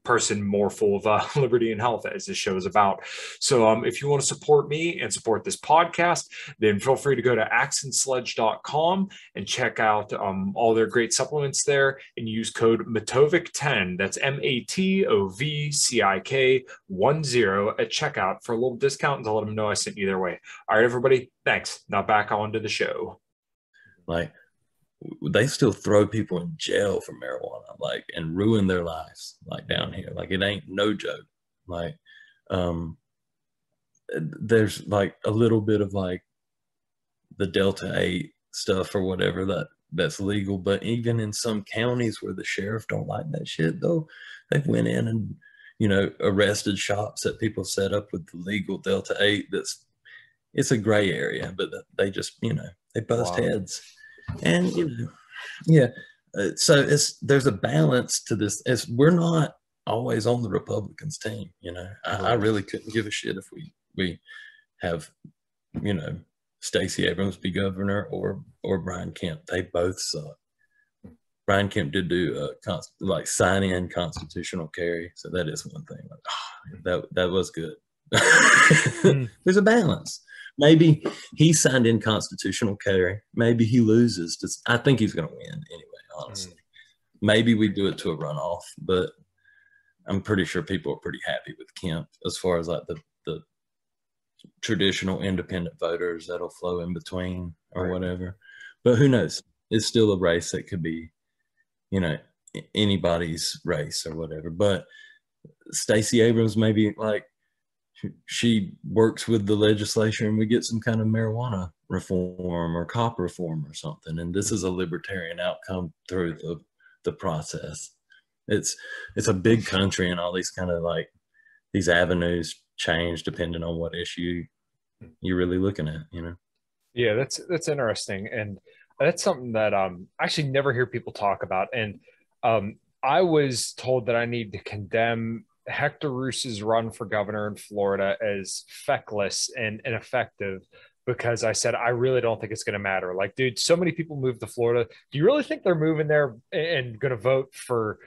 person more full of liberty and health, as this show is about. So if you want to support me and support this podcast, then feel free to go to axandsledge.com and check out all their great supplements there and use code Matovcik10. That's MATOVCIK10 at checkout for a little discount and to let them know I sent you their way. All right, everybody. Thanks. Now back on to the show. They still throw people in jail for marijuana, and ruin their lives, down here. It ain't no joke. There's a little bit of the Delta 8 stuff or whatever that's legal, but even in some counties where the sheriff don't like that shit, though, they went in and, arrested shops that people set up with the legal Delta 8. It's a gray area, but they just, they bust heads. And so there's a balance to this. We're not always on the Republicans team. I really couldn't give a shit if we have Stacey Abrams be governor or Brian Kemp. They both suck. Brian Kemp did do sign in constitutional carry, so that is one thing. That was good. There's a balance. Maybe he signed in constitutional carry. Maybe he loses. I think he's going to win anyway, honestly. Maybe we do it to a runoff, but I'm pretty sure people are pretty happy with Kemp as far as the traditional independent voters that'll flow in between or whatever. But who knows? It's still a race that could be, anybody's race or whatever. But Stacey Abrams maybe she works with the legislature and we get some kind of marijuana reform or cop reform or something. And this is a libertarian outcome through the process. It's a big country and all these kind of these avenues change depending on what issue you're really looking at, Yeah, that's interesting. And that's something that I actually never hear people talk about. And I was told that I need to condemn Hector Roos's run for governor in Florida as feckless and ineffective because I said, I really don't think it's going to matter. Dude, so many people move to Florida. Do you really think they're moving there and going to vote for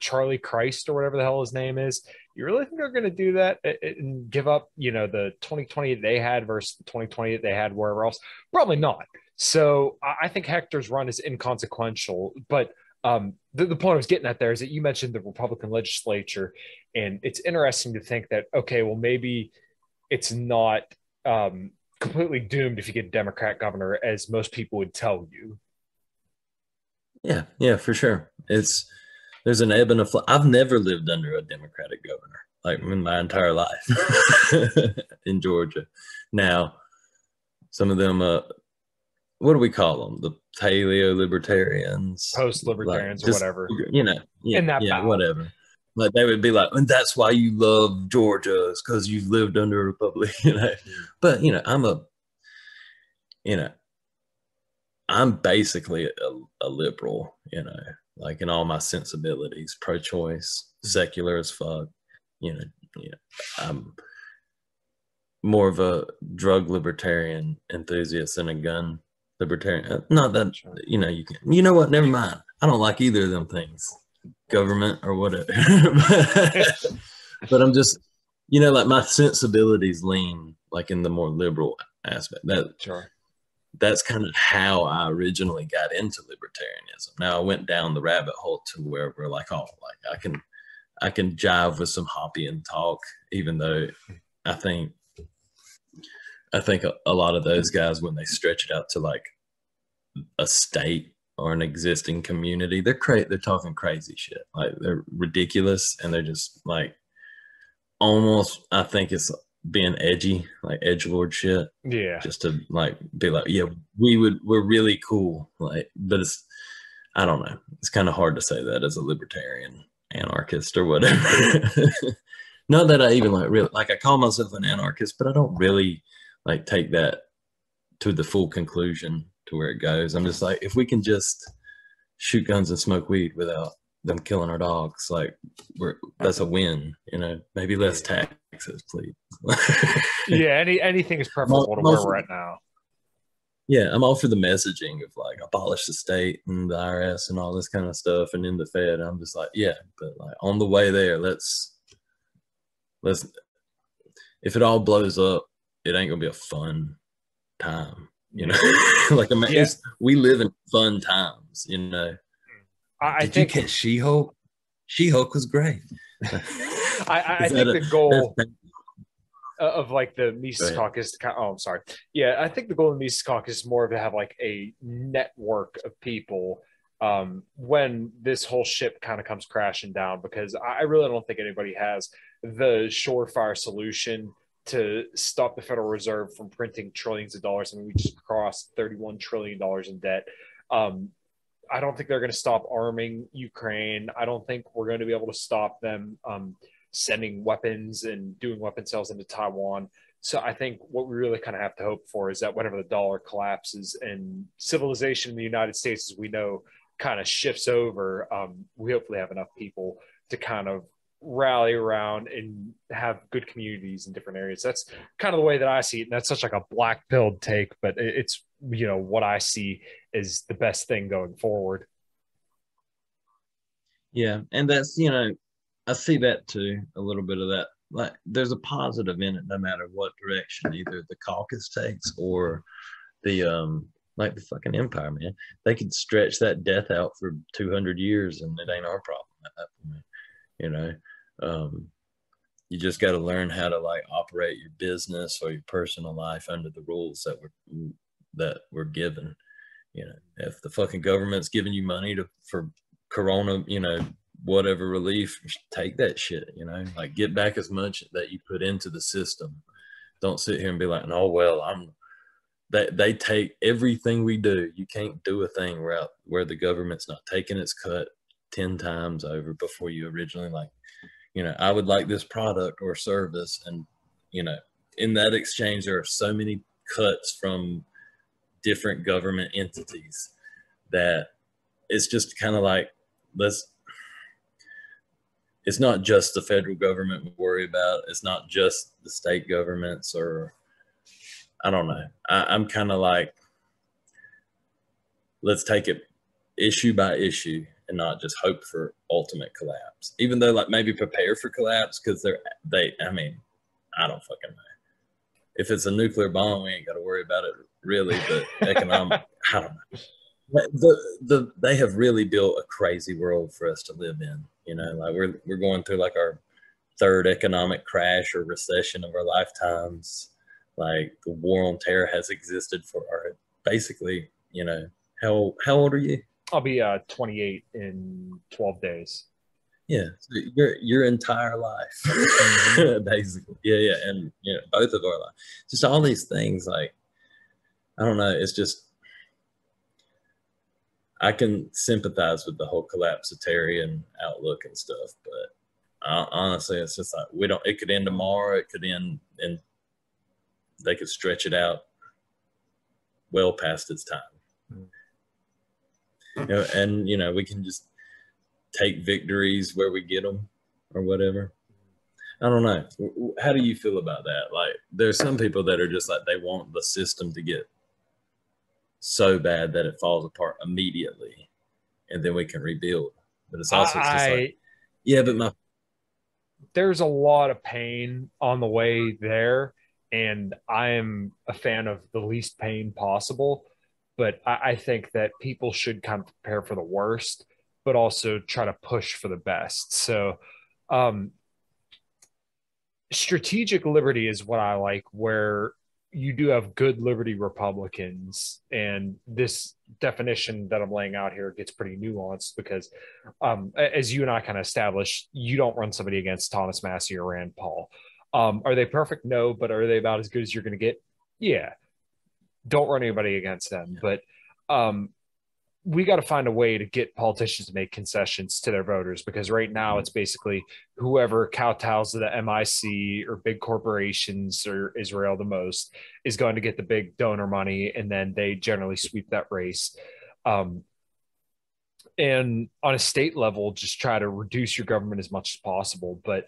Charlie Christ or whatever the hell his name is? You really think they're going to do that and give up, the 2020 they had versus the 2020 that they had wherever else? Probably not. So I think Hector's run is inconsequential, but the point I was getting at there is that you mentioned the Republican legislature, and it's interesting to think that, okay, well, maybe it's not completely doomed if you get a Democrat governor, as most people would tell you. Yeah, for sure. There's an ebb and a flow. I've never lived under a Democratic governor, like in my entire life in Georgia. Now, some of them, what do we call them? The paleo-libertarians, post-libertarians, like, or whatever. Whatever. Like they would be like, and that's why you love Georgia, is because you've lived under a republic, But I'm basically a liberal, like in all my sensibilities, pro-choice, secular as fuck. I'm more of a drug libertarian enthusiast than a gun libertarian. Not that, you can, you know what? Never mind. I don't like either of them things, government or whatever. But I'm just, like my sensibilities lean like in the more liberal aspect. That's kind of how I originally got into libertarianism. Now I went down the rabbit hole to where we're like, I can jive with some Hoppian talk, even though I think a lot of those guys, when they stretch it out to like a state or an existing community, they're talking crazy shit. Like they're ridiculous, and they're just like almost, I think it's being edgy, like edgelord shit. Yeah. Just to like be like, yeah, we're really cool. Like, but I don't know. It's kind of hard to say that as a libertarian anarchist or whatever. Not that I even like I call myself an anarchist, but I don't really like take that to the full conclusion to where it goes. I'm just like, if we can just shoot guns and smoke weed without them killing our dogs, like that's a win, maybe less taxes, please. Yeah, anything is preferable to where we're at now. Yeah, I'm all for the messaging of like abolish the state and the IRS and all this kind of stuff, and in the Fed. I'm just like, yeah, but like on the way there, let's if it all blows up, it ain't gonna be a fun time, like we live in fun times, Did you catch She-Hulk? She-Hulk was great. I think the goal of like the Mises Caucus. I'm sorry. Yeah, I think the goal of the Mises Caucus is more of to have like a network of people when this whole ship kind of comes crashing down, because I really don't think anybody has the surefire solution to stop the Federal Reserve from printing trillions of dollars. I mean, we just crossed $31 trillion in debt. I don't think they're going to stop arming Ukraine. I don't think we're going to be able to stop them sending weapons and doing weapon sales into Taiwan. So I think what we really kind of have to hope for is that whenever the dollar collapses and civilization in the United States, as we know, kind of shifts over, we hopefully have enough people to kind of rally around and have good communities in different areas. That's kind of the way that I see it. And that's such like a black pilled take, but it's, what I see is the best thing going forward. Yeah. And that's, I see that too, a little bit of that. Like there's a positive in it no matter what direction either the caucus takes or the like the fucking empire, man. They could stretch that death out for 200 years and it ain't our problem at that point. You just got to learn how to like operate your business or your personal life under the rules that we're given. If the fucking government's giving you money for corona, whatever relief, take that shit, like get back as much that you put into the system. Don't sit here and be like, no, well, they take everything we do. You can't do a thing where the government's not taking its cut 10 times over before you originally like, I would like this product or service. And, in that exchange, there are so many cuts from different government entities that it's just kind of like, it's not just the federal government we worry about. It's not just the state governments, or I don't know. I'm kind of like, let's take it issue by issue and not just hope for ultimate collapse, even though like maybe prepare for collapse. Cause I mean, I don't fucking know. If it's a nuclear bomb, we ain't got to worry about it really, but economic, I don't know. They have really built a crazy world for us to live in. Like we're going through like our third economic crash or recession of our lifetimes. Like the war on terror has existed for basically, how old are you? I'll be 28 in 12 days. Yeah, so your entire life, basically. Yeah, and both of our lives. Just all these things, like, I don't know. It's just, I can sympathize with the whole collapsitarian outlook and stuff, but honestly, it's just like it could end tomorrow. It could end, and they could stretch it out well past its time. And we can just take victories where we get them or whatever. I don't know. How do you feel about that? Like, there's some people that are just like, they want the system to get so bad that it falls apart immediately and then we can rebuild. But it's also just like, yeah, but there's a lot of pain on the way there, and I am a fan of the least pain possible. But I think that people should kind of prepare for the worst, but also try to push for the best. So strategic liberty is what I like, where you do have good liberty Republicans. And this definition that I'm laying out here gets pretty nuanced because, as you and I kind of established, you don't run somebody against Thomas Massey or Rand Paul. Are they perfect? No, but are they about as good as you're going to get? Yeah. Don't run anybody against them. But we got to find a way to get politicians to make concessions to their voters, because right now it's basically whoever kowtows to the MIC or big corporations or Israel the most is going to get the big donor money, and then they generally sweep that race. And on a state level, just try to reduce your government as much as possible, but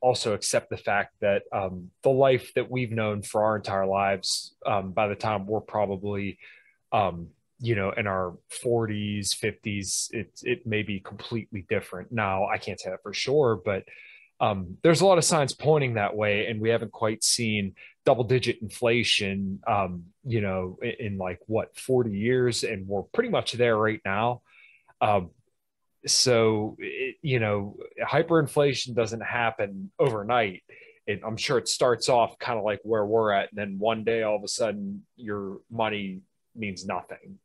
also accept the fact that the life that we've known for our entire lives, by the time we're probably in our 40s, 50s, it may be completely different. Now, I can't say that for sure, but there's a lot of signs pointing that way, and we haven't quite seen double-digit inflation, in like, 40 years, and we're pretty much there right now. So, hyperinflation doesn't happen overnight. I'm sure it starts off kind of like where we're at, and then one day, all of a sudden, your money means nothing.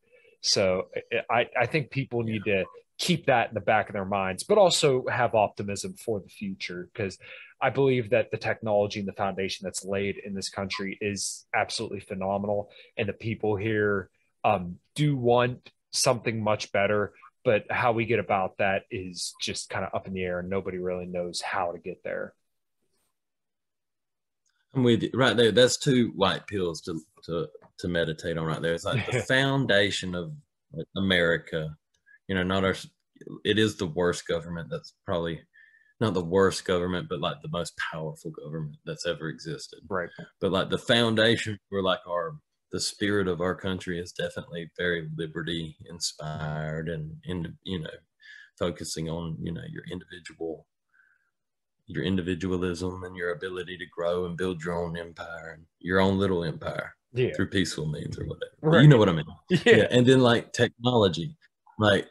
So I think people need to keep that in the back of their minds, but also have optimism for the future, because I believe that the technology and the foundation that's laid in this country is absolutely phenomenal. And the people here do want something much better, but how we get about that is just kind of up in the air, and nobody really knows how to get there. I'm with you right there. That's two white pills to meditate on right there. It's like the foundation of America, it is the worst government. That's probably not the worst government, but like the most powerful government that's ever existed. Right. But like the foundation for like the spirit of our country is definitely very liberty inspired, and focusing on, your individualism and your ability to grow and build your own empire and your own little empire. Yeah. Through peaceful means or whatever. Right. You know what I mean? Yeah. And then like technology, like,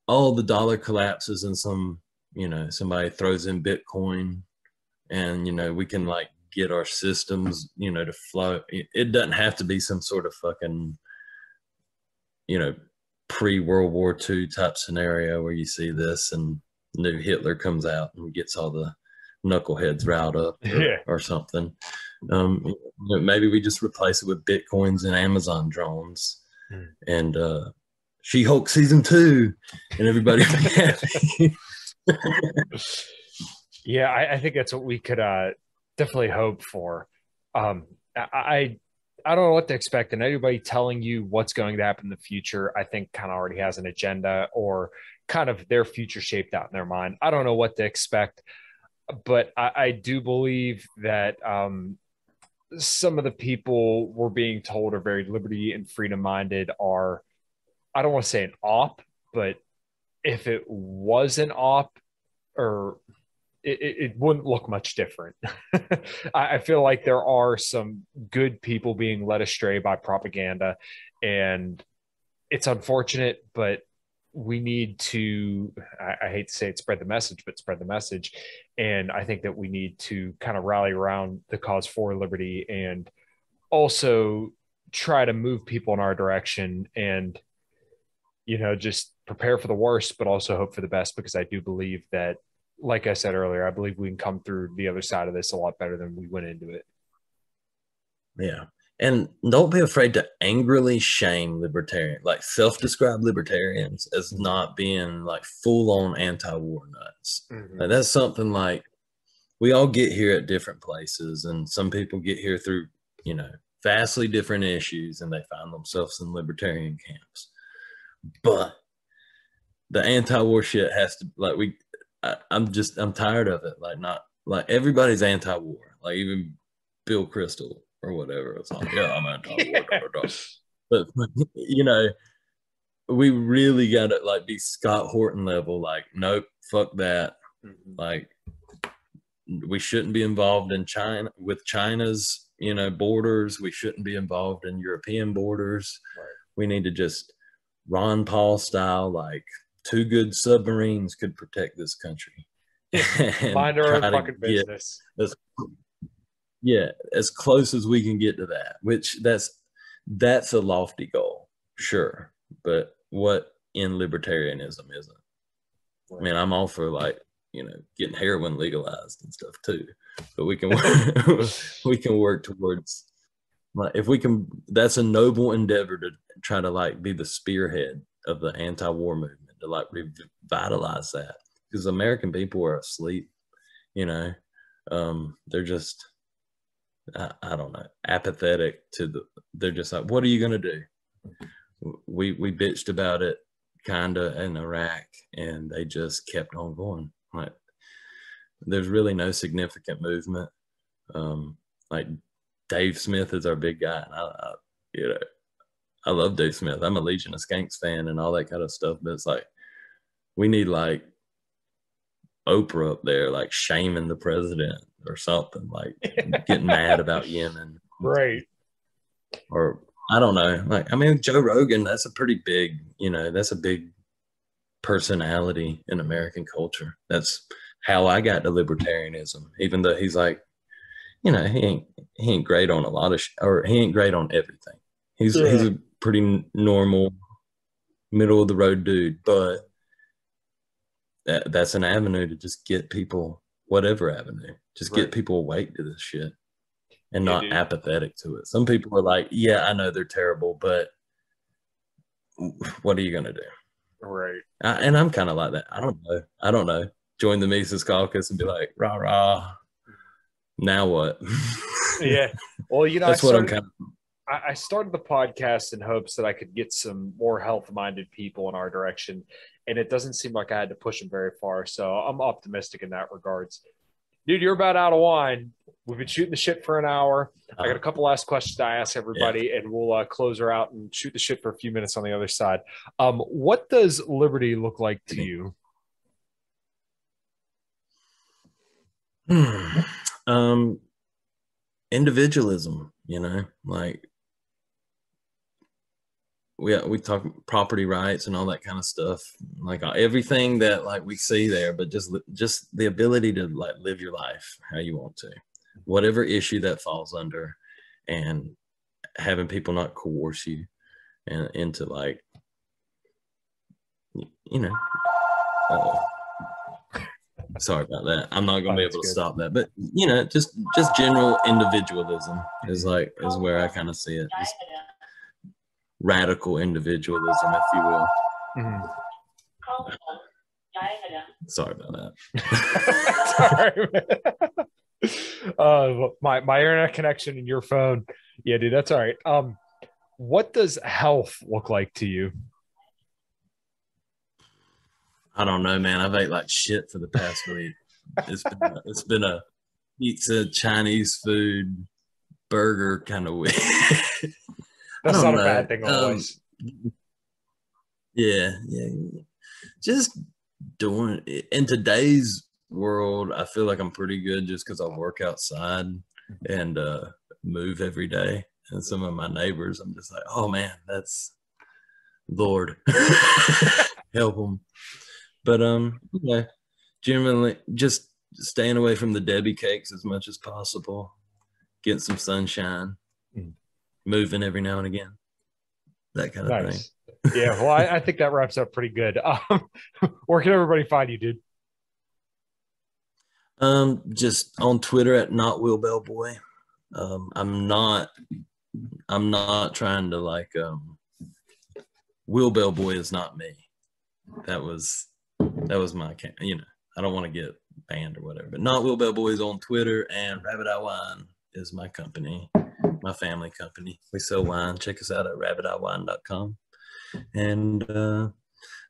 all the dollar collapses and somebody throws in Bitcoin, and, we can like get our systems, to flow. It doesn't have to be some sort of fucking, pre-World War II type scenario where you see this and new Hitler comes out and gets all the knuckleheads riled up or something. Maybe we just replace it with Bitcoins and Amazon drones and She-Hulk season 2, and everybody be happy. Yeah, I think that's what we could definitely hope for. I don't know what to expect, and anybody telling you what's going to happen in the future, I think kind of already has an agenda or kind of their future shaped out in their mind. I don't know what to expect, but I do believe that some of the people we're being told are very liberty and freedom minded are, I don't want to say an op, but if it was an op, or it wouldn't look much different. I feel like there are some good people being led astray by propaganda, and it's unfortunate, but we need to, I hate to say it, spread the message, but spread the message. And I think that we need to kind of rally around the cause for liberty and also try to move people in our direction and, you know, just prepare for the worst, but also hope for the best, because I do believe that, like I said earlier, I believe we can come through the other side of this a lot better than we went into it. Yeah. And don't be afraid to angrily shame libertarian, like self-described libertarians as not being like full-on anti-war nuts. Mm-hmm. Like, that's something like we all get here at different places, and some people get here through, you know, vastly different issues, and they find themselves in libertarian camps. But the anti-war shit has to, like, I'm tired of it. Like, not like everybody's anti-war, like even Bill Kristol or whatever. It's like, yeah, I'm anti-war. But, you know, we really got to like be Scott Horton level. Like, nope, fuck that. Mm-hmm. Like, we shouldn't be involved in China with China's, you know, borders. We shouldn't be involved in European borders. Right. We need to just Ron Paul style, like 2 good submarines could protect this country. Mind our own fucking business. As close as we can get to that, which that's a lofty goal, sure. But what in libertarianism isn't? Right. I mean, I'm all for, like, you know, getting heroin legalized and stuff too, but we can work towards, like, if we can, that's a noble endeavor to try to like be the spearhead of the anti-war movement, to like revitalize that, because American people are asleep, you know. They're just, I don't know, apathetic to they're just like, what are you going to do? We bitched about it kind of in Iraq, and they just kept on going. Like, there's really no significant movement. Like, Dave Smith is our big guy, and you know, I love Dave Smith. I'm a Legion of Skanks fan and all that kind of stuff, but it's like, we need like Oprah up there, like shaming the president or something, like getting mad about Yemen. Right. Or I don't know. Like, I mean, Joe Rogan, that's a pretty big, you know, that's a big personality in American culture. That's how I got to libertarianism, even though he's like, you know, he ain't great on a lot of or he ain't great on everything. He's a pretty normal, middle of the road dude, but that's an avenue to just get people, whatever avenue, just get people awake to this shit and not apathetic to it. Some people are like, yeah, I know they're terrible, but what are you going to do? Right. And I'm kind of like that. I don't know. Join the Mises Caucus and be like, rah, rah. Now what? Yeah. Well, you know, that's what I'm kind of. I started the podcast in hopes that I could get some more health-minded people in our direction, and it doesn't seem like I had to push them very far. So I'm optimistic in that regards. Dude, you're about out of wine. We've been shooting the shit for an hour. I got a couple last questions to ask everybody, and we'll close her out and shoot the shit for a few minutes on the other side. What does liberty look like to you? Individualism, you know, like we talk property rights and all that kind of stuff, like everything that like we see there, but just the ability to like live your life how you want to, whatever issue that falls under, and having people not coerce you and into like, you know, sorry about that. I'm not going to be able to stop that, but you know, just general individualism is where I kind of see it. Just radical individualism, if you will. Mm-hmm. Sorry about that. Sorry, my internet connection and your phone. Yeah, dude, that's all right. What does health look like to you? I don't know, man. I've ate like shit for the past week. It's been a pizza, Chinese food, burger kind of week. That's not a bad thing always. Yeah. Just doing it. In today's world, I feel like I'm pretty good just because I work outside and move every day. And some of my neighbors, I'm just like, oh man, that's Lord. help them. But yeah, generally just staying away from the Debbie cakes as much as possible. Getting some sunshine, moving every now and again, that kind of thing. Yeah, well, I think that wraps up pretty good. Where can everybody find you, dude? Just on Twitter at not Will Bell Boy. I'm not trying to like Will Bell Boy is not me. That was my, you know, I don't want to get banned or whatever, but not Will Bell Boy is on Twitter, and Rabbit Eye Wine is my company, my family company. We sell wine. Check us out at rabbiteyewine.com. And I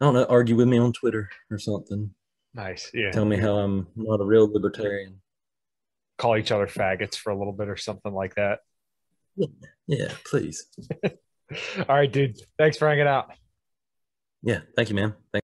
don't know, argue with me on Twitter or something. Nice. Yeah. Tell me how I'm not a real libertarian. Call each other faggots for a little bit or something like that. Yeah, please. All right, dude. Thanks for hanging out. Yeah. Thank you, man. Thanks.